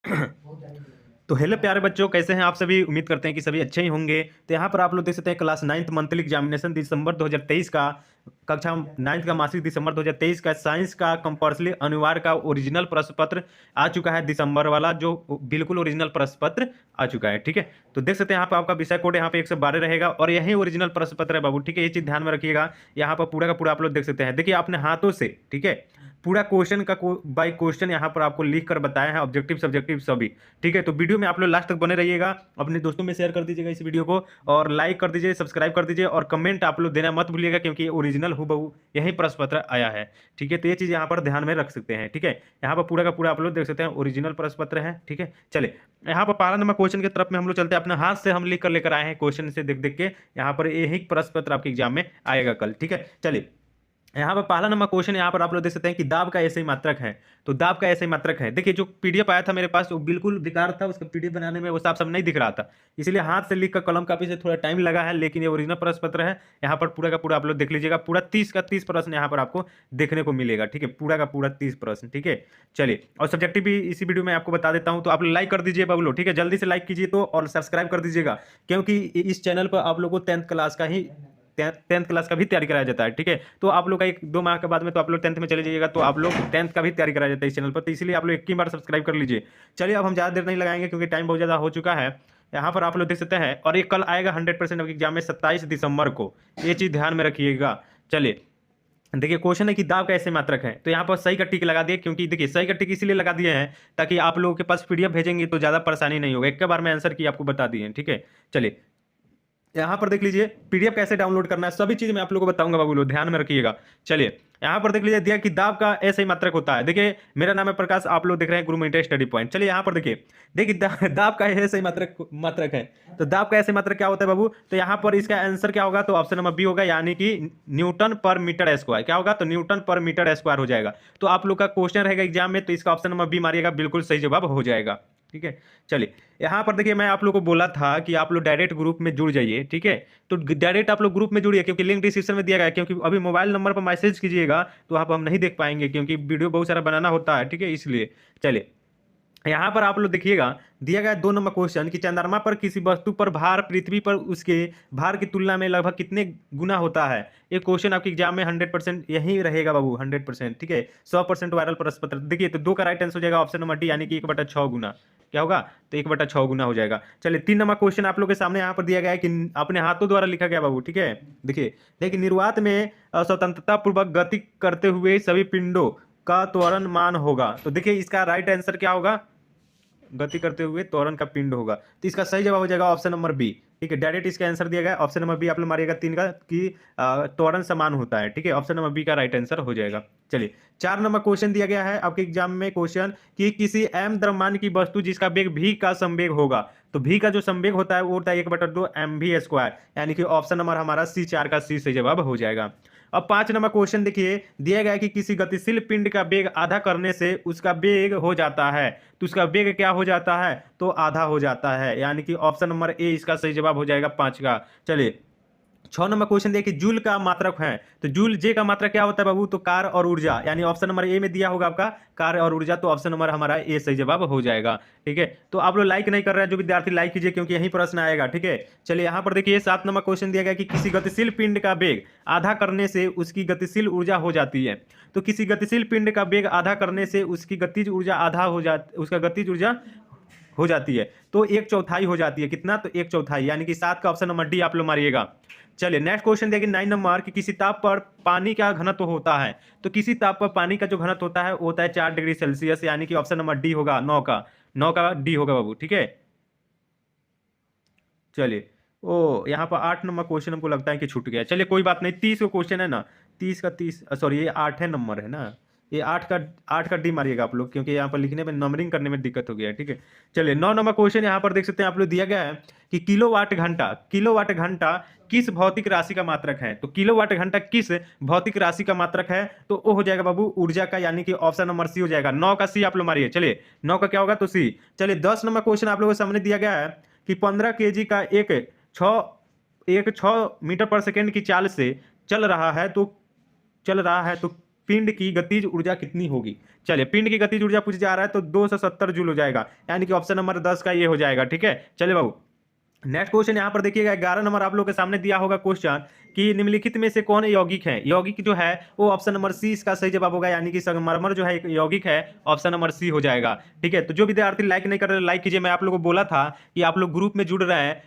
तो हेलो प्यारे बच्चों, कैसे हैं आप सभी। उम्मीद करते हैं कि सभी अच्छे ही होंगे। तो यहाँ पर आप लोग देख सकते हैं क्लास 9th मंथली एग्जामिनेशन दिसंबर 2023 का, कक्षा 9th का मासिक दिसंबर 2023 का साइंस का कंपल्सरी अनिवार्य का ओरिजिनल प्रश्न पत्र आ चुका है। दिसंबर वाला जो बिल्कुल ओरिजिनल प्रश्न पत्र आ चुका है। ठीक है, तो देख सकते हैं यहाँ पर आपका विषय कोड यहाँ पे 112 रहेगा और यही ओरिजिनल प्रश्न पत्र है बाबू। ठीक है, ये चीज ध्यान में रखिएगा। यहाँ पर पूरा का पूरा आप लोग देख सकते हैं। देखिए अपने हाथों से, ठीक है, पूरा क्वेश्चन का बाई क्वेश्चन यहाँ पर आपको लिख कर बताया है, ऑब्जेक्टिव सब्जेक्टिव सभी। ठीक है, तो वीडियो में आप लोग लास्ट तक बने रहिएगा। अपने दोस्तों में शेयर कर दीजिएगा इस वीडियो को और लाइक कर दीजिए, सब्सक्राइब कर दीजिए और कमेंट आप लोग देना मत भूलिएगा, क्योंकि ओरिजिनल हूबहू यही प्रश्न पत्र आया है। ठीक है, तो ये चीज़ यहाँ पर ध्यान में रख सकते हैं। ठीक है, यहाँ पर पूरा का पूरा आप लोग देख सकते हैं ओरिजिनल प्रश्न पत्र है। ठीक है, चलिए यहाँ पर 12 नंबर क्वेश्चन की तरफ में हम लोग चलते हैं। अपने हाथ से हम लिख कर लेकर आए हैं, क्वेश्चन से देख देख के यहाँ पर यही प्रश्न पत्र आपके एग्जाम में आएगा कल। ठीक है, चलिए यहाँ पर पहला नंबर क्वेश्चन यहाँ पर आप लोग देख सकते हैं कि दाब का ऐसे ही मात्रक है। तो दाब का ऐसे ही मात्रक है। देखिए जो पीडीएफ आया था मेरे पास वो बिल्कुल बेकार था, उसका पीडीएफ बनाने में वो साफ साफ नहीं दिख रहा था, इसलिए हाथ से लिख कर कलम कापी से थोड़ा टाइम लगा है। लेकिन ये ओरिजिनल प्रश्न पत्र है। यहाँ पर पूरा का पूरा आप लोग देख लीजिएगा, पूरा 30 का 30 प्रश्न यहाँ पर आपको देखने को मिलेगा। ठीक है, पूरा का पूरा 30 प्रश्न। ठीक है, चलिए और सब्जेक्टिव भी इसी वीडियो में आपको बता देता हूँ। तो आप लाइक कर दीजिए बबलो। ठीक है, जल्दी से लाइक कीजिए तो और सब्सक्राइब कर दीजिएगा, क्योंकि इस चैनल पर आप लोग को 10th क्लास का ही 10th क्लास का भी तैयारी कराया जाता है। ठीक है, तो आप लोग का 1-2 माह के बाद में तो आप लोग 10th में चले जाइएगा, तो आप लोग 10th का भी तैयारी कराया जाता है इस चैनल पर। तो इसलिए आप लोग एक ही बार सब्सक्राइब कर लीजिए। चलिए अब हम ज़्यादा देर नहीं लगाएंगे, क्योंकि टाइम बहुत ज़्यादा हो चुका है। यहाँ पर आप लोग देख सकते हैं और ये कल आएगा 100% एग्जाम में 27 दिसंबर को, ये चीज़ ध्यान में रखिएगा। चलिए देखिए क्वेश्चन है कि दाब का ऐसे मात्रक है। तो यहाँ पर सही का टिक लगा दिए, क्योंकि देखिए सही का टिक इसलिए लगा दिए हैं ताकि आप लोगों के पास पीडीएफ भेजेंगे तो ज़्यादा परेशानी नहीं होगा। एक के बार में आंसर की आपको बता दिए। ठीक है, चलिए यहाँ पर देख लीजिए पीडीएफ कैसे डाउनलोड करना है, सभी चीज मैं आप लोगों को बताऊंगा बाबू लोग, ध्यान में रखिएगा। चलिए यहाँ पर देख लीजिए दिया कि दाब का ऐसे ही मात्रक होता है। देखिए मेरा नाम है प्रकाश, आप लोग देख रहे हैं गुरु मेंटर स्टडी पॉइंट। चलिए यहाँ पर देखिए देखिए दाब का ऐसे ही मात्रक मात्रक है। तो दाब का ऐसे मात्रक क्या होता है बाबू, तो यहाँ पर इसका आंसर क्या होगा, तो ऑप्शन नंबर बी होगा, यानी कि न्यूटन पर मीटर स्क्वायर। क्या होगा, तो न्यूटन पर मीटर स्क्वायर हो जाएगा। तो आप लोग का क्वेश्चन रहेगा एग्जाम में, तो इसका ऑप्शन नंबर बी मारिएगा, बिल्कुल सही जवाब हो जाएगा। ठीक है, चलिए यहाँ पर देखिए मैं आप लोग को बोला था कि आप लोग डायरेक्ट ग्रुप में जुड़ जाइए। ठीक है, तो डायरेक्ट आप लोग ग्रुप में जुड़िए, क्योंकि लिंक डिस्क्रिप्शन में दिया गया है। क्योंकि अभी मोबाइल नंबर पर मैसेज कीजिएगा तो आप हम नहीं देख पाएंगे, क्योंकि वीडियो बहुत सारा बनाना होता है। ठीक है, इसलिए चलिए यहाँ पर आप लोग देखिएगा दिया गया 2 नंबर क्वेश्चन कि चंद्रमा पर किसी वस्तु पर भार पृथ्वी पर उसके भार की तुलना में लगभग कितने गुना होता है। ये क्वेश्चन आपके एग्जाम में 100% यही रहेगा बाबू, 100%। ठीक है, 100% वायरल प्रश्न पत्र। देखिए तो 2 का राइट आंसर हो जाएगा ऑप्शन नंबर डी, यानी कि 1/6 गुना। क्या होगा, तो 1/6 गुना हो जाएगा। चलिए 3 नंबर क्वेश्चन आप लोग के सामने यहाँ पर दिया गया है कि अपने हाथों द्वारा लिखा गया बाबू। ठीक है, देखिए देखिए निर्वात में स्वतंत्रता पूर्वक गति करते हुए सभी पिंडों का त्वरण मान होगा। तो देखिए इसका राइट आंसर क्या होगा, गति करते हुए त्वरण का पिंड होगा। तो इसका सही जवाब हो जाएगा ऑप्शन नंबर बी। ठीक है, डायरेक्ट इसका आंसर दिया गया ऑप्शन नंबर बी, आप लोग मारिएगा 3 का कि त्वरण समान होता है। ठीक है, ऑप्शन नंबर बी का राइट आंसर हो जाएगा। चलिए 4 नंबर क्वेश्चन दिया गया है आपके एग्जाम में क्वेश्चन कि किसी एम द्रव्यमान की वस्तु जिसका वेग भी का संवेग होगा। तो भी का जो संवेग होता है वो होता है 1/2 mv², यानी कि ऑप्शन नंबर हमारा सी, 4 का सी सही जवाब हो जाएगा। अब 5 नंबर क्वेश्चन देखिए दिया गया है कि किसी गतिशील पिंड का वेग आधा करने से उसका वेग हो जाता है। तो उसका वेग क्या हो जाता है, तो आधा हो जाता है, यानी कि ऑप्शन नंबर ए इसका सही जवाब हो जाएगा 5 का। चलिए 6 नंबर क्वेश्चन देखिए जूल का मात्रक है। तो जूल जे का मात्रक क्या होता है बाबू, तो कार्य और ऊर्जा, यानी ऑप्शन नंबर ए में दिया होगा आपका कार्य और ऊर्जा, तो ऑप्शन नंबर हमारा ए सही जवाब हो जाएगा। ठीक है, तो आप लोग लाइक नहीं कर रहे हैं जो विद्यार्थी, लाइक कीजिए क्योंकि यही प्रश्न आएगा। ठीक है, चलिए यहाँ पर देखिए 7 नंबर क्वेश्चन दिया गया कि किसी गतिशील पिंड का वेग आधा करने से उसकी गतिशील ऊर्जा हो जाती है। तो किसी गतिशील पिंड का वेग आधा करने से उसकी गतिज ऊर्जा आधा हो जाती, उसका गतिज ऊर्जा हो जाती है, तो 1/4 हो जाती है। कितना, तो 1/4, यानी कि 7 का ऑप्शन नंबर डी आप लोग मारिएगा। चलिए नेक्स्ट क्वेश्चन देखिए 9 नंबर कि किसी ताप पर पानी का घनत्व होता है। तो किसी ताप पर पानी का जो घनत्व होता है वो होता है 4 डिग्री सेल्सियस, यानी कि ऑप्शन नंबर डी होगा 9 का डी होगा बाबू। ठीक है, चलिए ओ यहाँ पर 8 नंबर क्वेश्चन हमको लगता है कि छूट गया। चलिए कोई बात नहीं, 30 का क्वेश्चन है ना, 30 का 30, सॉरी ये 8 है नंबर है ना, ये 8 का डी मारिएगा आप लोग, क्योंकि यहाँ पर लिखने में नंबरिंग करने में दिक्कत हो गया है। ठीक है, चलिए 9 नंबर क्वेश्चन यहाँ पर देख सकते हैं आप लोग दिया गया है कि किलोवाट घंटा किस भौतिक राशि का मात्रक है। तो किलोवाट घंटा किस भौतिक राशि का मात्रक है, तो वो हो जाएगा बाबू ऊर्जा का, यानी कि ऑप्शन नंबर सी हो जाएगा। 9 का सी आप लोग मारिए। चलिए 9 का क्या होगा, तो सी। चलिए 10 नंबर क्वेश्चन आप लोगों के सामने दिया गया है कि 15 kg का एक 6 मीटर पर सेकेंड की चाल से चल रहा है तो पिंड की गतिज ऊर्जा कितनी होगी। चलिए, पिंड की गतिज ऊर्जा पूछा जा रहा है तो 270 जूल हो जाएगा, यानी कि ऑप्शन नंबर 10 का ये हो जाएगा। ठीक है, चलिए बाबू, नेक्स्ट क्वेश्चन यहाँ पर देखिएगा, 11 नंबर आप लोग के सामने दिया होगा क्वेश्चन कि निम्नलिखित में से कौन यौगिक है। यौगिक जो है वो ऑप्शन नंबर सी इसका सही जवाब होगा, यानी कि संगमरमर जो है एक यौगिक है, ऑप्शन नंबर सी हो जाएगा। ठीक है, तो जो विद्यार्थी लाइक नहीं कर रहे लाइक कीजिए। मैं आप लोगों को बोला था कि आप लोग ग्रुप में जुड़ रहे हैं,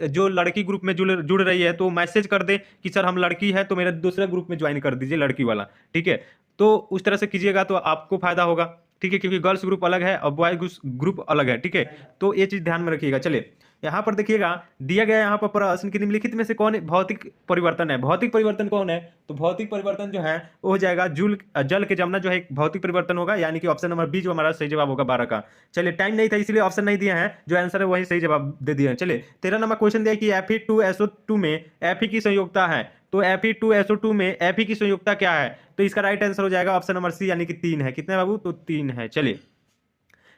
जो लड़की ग्रुप में जुड़ रही है तो मैसेज कर दे कि सर हम लड़की है तो मेरे दूसरे ग्रुप में ज्वाइन कर दीजिए, लड़की वाला। ठीक है, तो उस तरह से कीजिएगा तो आपको फायदा होगा। ठीक है, क्योंकि गर्ल्स ग्रुप अलग है और बॉयज ग्रुप अलग है। ठीक है, तो ये चीज ध्यान में रखिएगा। चलिए, यहाँ पर देखिएगा दिया गया यहाँ पर प्रश्न कि निम्नलिखित में से कौन भौतिक परिवर्तन है। भौतिक परिवर्तन कौन है, तो भौतिक परिवर्तन जो है वो हो जाएगा जल के जमना जो है एक भौतिक परिवर्तन होगा, यानी कि ऑप्शन नंबर बी जो हमारा सही जवाब होगा 12 का। चलिए, टाइम नहीं था इसलिए ऑप्शन नहीं दिया है, जो आंसर है वही सही जवाब दे दिया है। चलिए, 13 नंबर क्वेश्चन दिया कि Fe2SO2 में Fe की संयोजकता है, तो Fe2SO2 में Fe की संयोजकता क्या है, तो इसका राइट आंसर हो जाएगा ऑप्शन नंबर सी, यानी कि 3 है। कितने बाबू, तो 3 है। चलिए,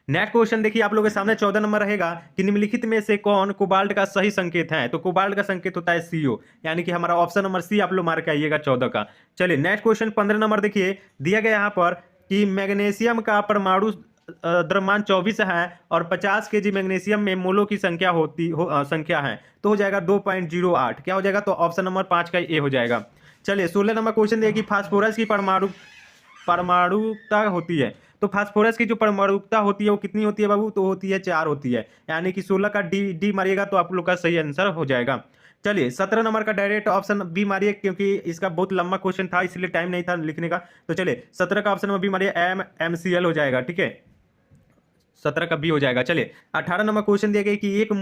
नेक्स्ट क्वेश्चन देखिए आप लोगों के सामने 14 नंबर रहेगा कि निम्नलिखित में से कौन कोबाल्ट का सही संकेत है, तो कोबाल्ट का संकेत होता है CO, यानी कि हमारा ऑप्शन नंबर सी आप लोग मार के आइएगा 14 का। चलिए, नेक्स्ट क्वेश्चन 15 नंबर देखिए, दिया गया यहाँ पर कि मैग्नीशियम का परमाणु द्रव्यमान 24 है और 50 केजी मैग्नीशियम में मोलों की संख्या है, तो हो जाएगा 2.08। क्या हो जाएगा, तो ऑप्शन नंबर 5 का ए हो जाएगा। चलिए, 16 नंबर क्वेश्चन देखिए, फास्फोरस की परमाणुता होती है, तो फास्फोरस की जो परमाणुता होती है वो कितनी होती है बाबू, तो होती है 4 होती है, यानी कि 16 का डी मारिएगा तो आप लोग का सही आंसर हो जाएगा। चलिए, 17 नंबर का डायरेक्ट ऑप्शन बी मारिए, क्योंकि इसका बहुत लंबा क्वेश्चन था इसलिए टाइम नहीं था लिखने का। तो चलिए, 17 का ऑप्शन नंबर बी मारिए, MCl हो जाएगा। ठीक है, 17 का बी हो जाएगा। चलिए, 18 नंबर क्वेश्चन दिया गया कि एक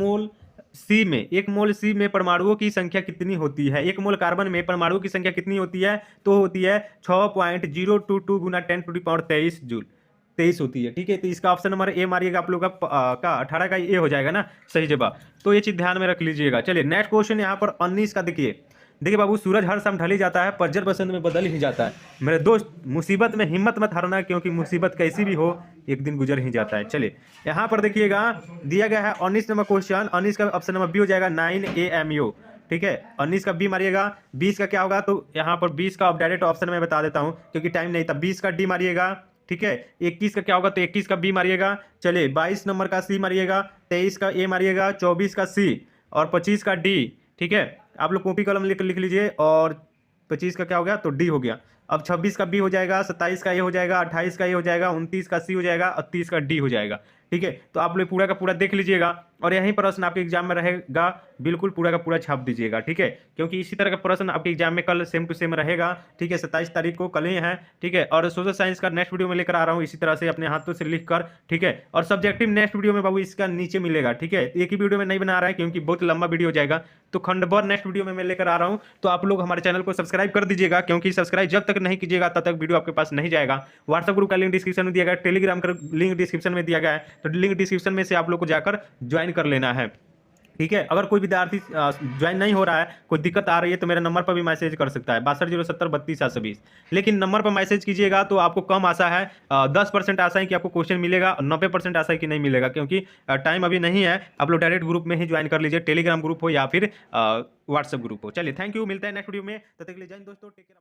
मोल सी में परमाणुओं की संख्या कितनी होती है। एक मोल कार्बन में परमाणुओं की संख्या कितनी होती है, तो होती है 6.022 गुना 10⁻23 जूल, 23 होती है। ठीक है, तो इसका ऑप्शन नंबर ए मारिएगा आप लोग का 18 का ए हो जाएगा ना सही जवाब, तो ये चीज ध्यान में रख लीजिएगा। चलिए, नेक्स्ट क्वेश्चन यहाँ पर 19 का देखिए बाबू, सूरज हर शाम ढल ही जाता है पर जल बसंत में बदल ही जाता है। मेरे दोस्त, मुसीबत में हिम्मत मत हारना, क्योंकि मुसीबत कैसी भी हो एक दिन गुजर ही जाता है। चलिए, यहाँ पर देखिएगा दिया गया है 19 नंबर क्वेश्चन, 19 का ऑप्शन नंबर बी हो जाएगा 9AMU। ठीक है, 19 का बी मारिएगा। 20 का क्या होगा, तो यहाँ पर 20 का डायरेक्ट ऑप्शन में बता देता हूँ क्योंकि टाइम नहीं था। 20 का डी मारिएगा। ठीक है, 21 का क्या होगा, तो 21 का बी मारिएगा। चलिए, 22 नंबर का सी मारिएगा, 23 का ए मारिएगा, 24 का सी और 25 का डी। ठीक है, आप लोग कॉपी कलम लिख लीजिए, और 25 का क्या हो गया, तो डी हो गया। अब 26 का बी हो जाएगा, 27 का ए हो जाएगा, 28 का ए हो जाएगा, 29 का सी हो जाएगा और 30 का डी हो जाएगा। ठीक है, तो आप लोग पूरा का पूरा देख लीजिएगा और यही प्रश्न आपके एग्जाम में रहेगा, बिल्कुल पूरा का पूरा छाप दीजिएगा। ठीक है, क्योंकि इसी तरह का प्रश्न आपके एग्जाम में कल सेम टू सेम रहेगा। ठीक है, 27 तारीख को कल ही है। ठीक है, और सोशल साइंस का नेक्स्ट वीडियो में लेकर आ रहा हूँ इसी तरह से अपने हाथों से लिख कर। ठीक है, और सब्जेक्टिव नेक्स्ट वीडियो में बाबू इसका नीचे मिलेगा। ठीक है, एक ही वीडियो में नहीं बना रहा है क्योंकि बहुत लंबा वीडियो हो जाएगा, तो खंडभर नेक्स्ट वीडियो में मैं लेकर आ रहा हूँ। तो आप लोग हमारे चैनल को सब्सक्राइब कर दीजिएगा, क्योंकि सब्सक्राइब जब तक नहीं कीजिएगा तब तक वीडियो आपके पास नहीं जाएगा। व्हाट्सएप ग्रुप का लिंक डिस्क्रिप्शन में दिया गया है, टेलीग्राम का लिंक डिस्क्रिप्शन में दिया गया है, तो लिंक डिस्क्रिप्शन में से आप लोग को जाकर ज्वाइन कर लेना है। ठीक है, अगर कोई विद्यार्थी ज्वाइन नहीं हो रहा है, कोई दिक्कत आ रही है, तो मेरे नंबर पर भी मैसेज कर सकता है 6207032720। लेकिन नंबर पर मैसेज कीजिएगा तो आपको कम आशा है, 10% आशा है कि आपको क्वेश्चन मिलेगा, 90% आशा है कि नहीं मिलेगा, क्योंकि टाइम अभी नहीं है। आप लोग डायरेक्ट ग्रुप में ही ज्वाइन कर लीजिए, टेलीग्राम ग्रुप हो या फिर व्हाट्सएप ग्रुप हो। चलिए, थैंक यू, मिलते हैं नेक्स्ट वीडियो में, तब तक के लिए जय हिंद दोस्तों, टेक केयर।